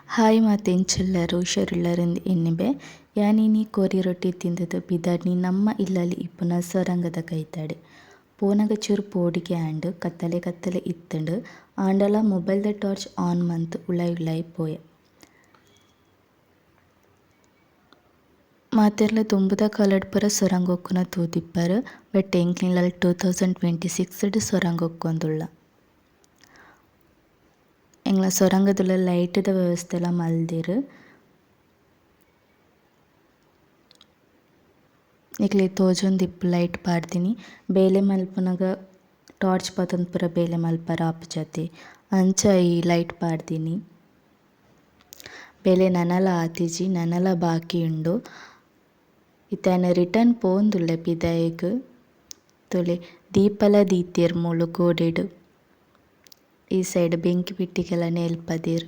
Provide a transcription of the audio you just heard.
Hi ಮಾತೆಂಚೆಲ್ಲರು ಹುಷಾರುಳ್ಳರಿಂದ ಎನ್ನಿಬೆ ಯಾನಿನಿ ಕೋರಿ ರೊಟ್ಟಿ ತಿಂದದ್ದು ಬಿದಾಡ್ನಿ ನಮ್ಮ ಇಲ್ಲಲ್ಲಿ ಇಪ್ಪುನ ಸೊರಂಗದ ಕೈತಾಡೆ ಪೋನಗ ಚೂರು ಪೋಡಿಗೆ ಆಂಡ್ ಕತ್ತಲೆ ಕತ್ತಲೆ ಇತ್ತಂಡು ಆಂಡಲ ಮೊಬೈಲ್ದ ಟಾರ್ಚ್ ಆನ್ ಮಂತ್ ಉಳಾಯಿ ಉಳಾಯಿ ಪೋಯ ಮಾತೆರ್ಲ ದುಂಬುದ ಕಾಲಡ್ ಪುರ ಸೊರಂಗ ಒಕ್ಕುನ ತೂದಿಪ್ಪರು ಬಟ್ ಎಂಕ್ಲಿನಲ್ 2026 ಸೊರಂಗ ಒಕ್ಕೊಂದುಳ್ಳ ಎಂಗ್ಲ ಸೊರಂಗದುಲ ಲೈಟ್ದ ವ್ಯವಸ್ಥೆ ಎಲ್ಲ ಮಲ್ದೆರ್ ನಿಕ್ಲೆ ತೋಜೊಂದಿಪ್ಪು ಲೈಟ್ ಪಾಡ್ದಿನಿ ಬೇಲೆ ಮಲ್ಪುನಗ ಟಾರ್ಚ್ ಪತೊಂದು ಪೂರ ಬೇಲೆ ಮಲ್ಪರ ಆಪುಜತೆ ಜತೆ ಅಂಚ ಈ ಲೈಟ್ ಪಾಡ್ದಿನಿ ಬೇಲೆ ನನಲ ಆತಿಜಿ ನನಲ ಬಾಕಿ ಉಂಡು ಇತ್ತೆನ ರಿಟರ್ನ್ ಪೋಂದುಲ್ಲೆ ಪಿದಾಯಿಗ್ ತೊಲೆ ದೀಪಲ ದೀತೆರ್ ಮೂಲು ಗೋಡೆಡ್ ಈ ಸೈಡ್ ಬೆಂಕಿ ಬಿಟ್ಟಿಗೆಲ ನೇಲ್ಪದೆರ್.